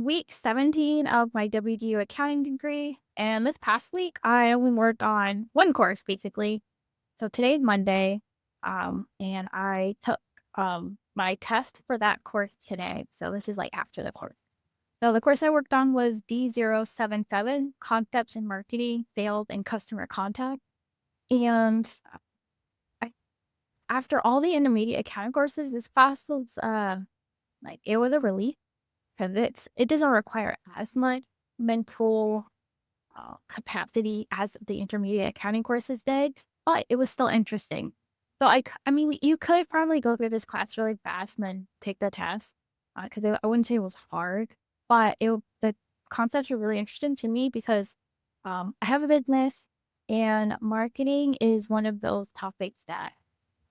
week 17 of my WGU accounting degree. And this past week, I only worked on one course basically. So today's Monday, and I took my test for that course today. So this is like after the course. So the course I worked on was D077 Concepts in Marketing, Sales, and Customer Contact. And I, after all the intermediate accounting courses, this class was like it was a relief because it doesn't require as much mental capacity as the intermediate accounting courses did, but it was still interesting. So I mean, you could probably go through this class really fast and then take the test because I wouldn't say it was hard, but the concepts are really interesting to me because I have a business and marketing is one of those topics that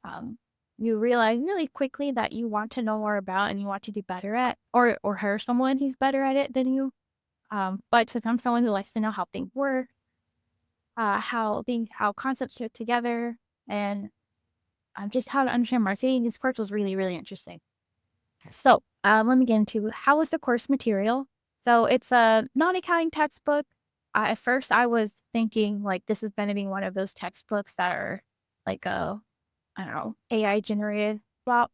um, you realize really quickly that you want to know more about and you want to do better at, or hire someone who's better at it than you. But if I'm someone who likes to know how things work, how concepts fit together, and just how to understand marketing, this course was really, really interesting. So, let me get into how was the course material. So it's a non-accounting textbook. At first, I was thinking like this is going to be one of those textbooks that are like a I don't know AI generated. Well,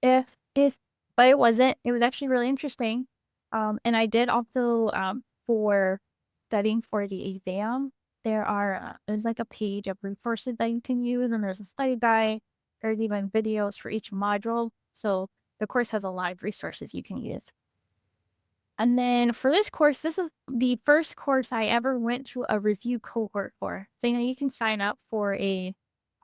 if but it wasn't. It was actually really interesting. And I did also for studying for the exam, there's like a page of resources that you can use, and there's a study guide. There's even videos for each module. So the course has a lot of resources you can use. And then for this course, this is the first course I ever went to a review cohort for. So, you can sign up for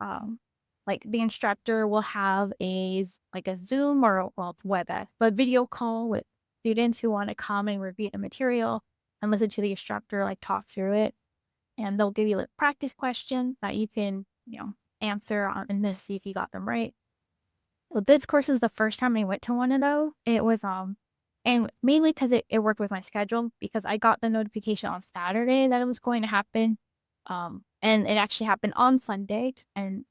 um, like the instructor will have like a Zoom or, well, it's WebEx, but video call with students who want to come and review the material and listen to the instructor, like talk through it. And they'll give you like practice questions that you can, answer on and this see if you got them right. Well, this course is the first time I went to one of those. It was, and mainly because it worked with my schedule because I got the notification on Saturday that it was going to happen. And it actually happened on Sunday. And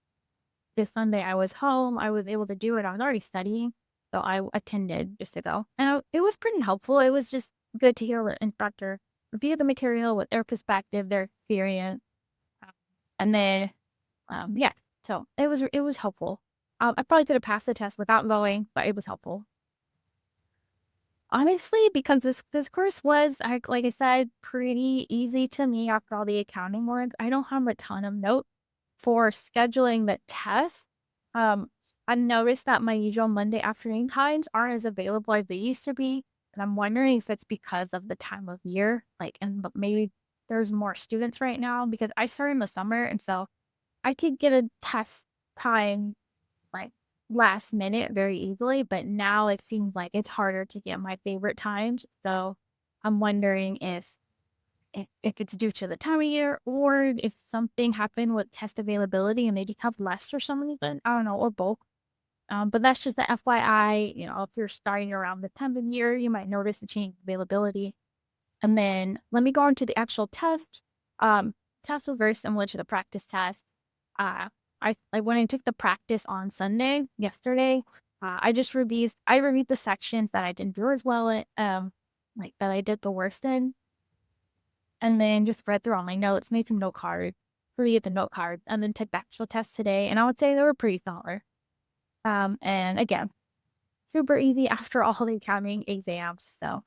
this Sunday I was home. I was able to do it. I was already studying. So I attended just to go. And it was pretty helpful. It was just good to hear the instructor review the material with their perspective, their experience. um, And then, yeah, so it was helpful. I probably could have passed the test without going, but it was helpful. Honestly, because this course was, like I said, pretty easy to me after all the accounting ones. I don't have a ton of notes for scheduling the test. Um, I noticed that my usual Monday afternoon times aren't as available as they used to be, and I'm wondering if it's because of the time of year, like, and but maybe there's more students right now because I started in the summer, and so I could get a test time like last minute very easily, but now it seems like it's harder to get my favorite times. So I'm wondering if it's due to the time of year or if something happened with test availability and they just have less or some reason. I don't know, or both. But that's just the FYI. If you're starting around the time of year, you might notice a change in availability. And then let me go into the actual test. Test was very similar to the practice test. Uh, when I took the practice on Sunday, yesterday, I reviewed the sections that I didn't do as well at, like that I did the worst in, and then just read through all my notes, made some note cards, reviewed the note cards, and then took the actual test today. And I would say they were pretty solid. And again, super easy after all the accounting exams. So,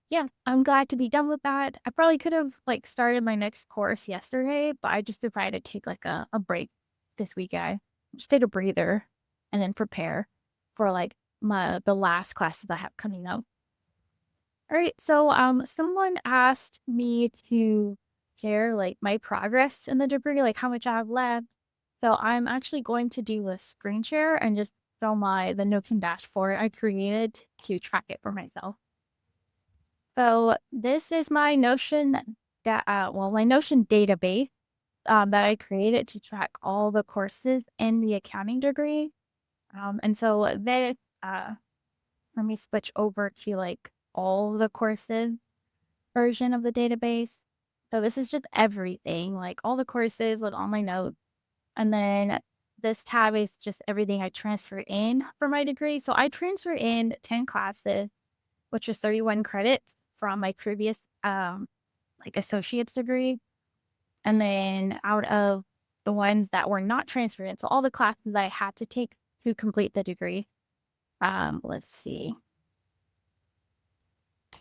yeah, I'm glad to be done with that. I probably could have like started my next course yesterday, but I just decided to take like a break this weekend. Just take a breather and then prepare for like the last classes I have coming up. All right, so someone asked me to share like my progress in the degree, like how much I have left. So I'm actually going to do a screen share and just show the Notion dashboard I created to track it for myself. So this is my my Notion database that I created to track all the courses in the accounting degree. And so let me switch over to like all the courses version of the database. So this is just everything, like all the courses with all my notes. And then this tab is just everything I transfer in for my degree. So I transfer in 10 classes which is 31 credits from my previous, like, associate's degree. And then out of the ones that were not transferred in, so all the classes that I had to take to complete the degree, let's see.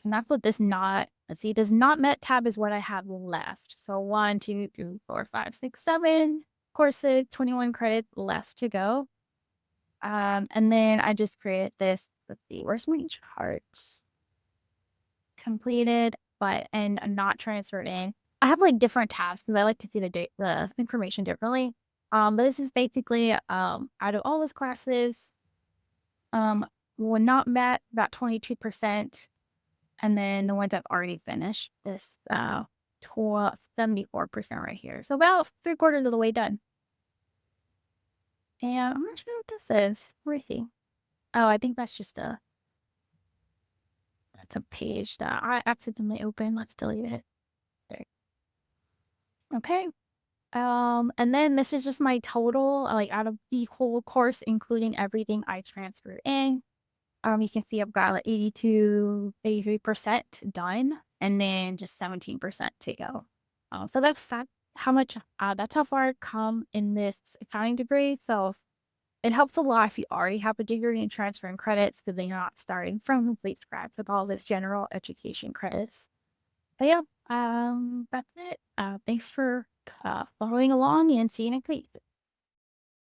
And that's what this not, let's see, this not met tab is what I have left. So 1, 2, 3, 4, 5, 6, 7 courses, 21 credits less to go. And then I just created this, let's see, where's my charts? Completed, but and not transferred in. I have like different tabs because I like to see the information differently. But this is basically out of all those classes, um, were not met about 22%. And then the ones I've already finished is 74% right here. So about 3/4 of the way done. And I'm not sure what this is. Where is he? Oh, I think that's a page that I accidentally opened. Let's delete it. There. Okay. And then this is just my total, like out of the whole course, including everything I transferred in. You can see I've got like 83% done, and then just 17% to go. So that's how far I've come in this accounting degree. So it helps a lot if you already have a degree in transferring credits because then you're not starting from complete scratch with all this general education credits. But yeah, that's it. Thanks for following along and see you next week.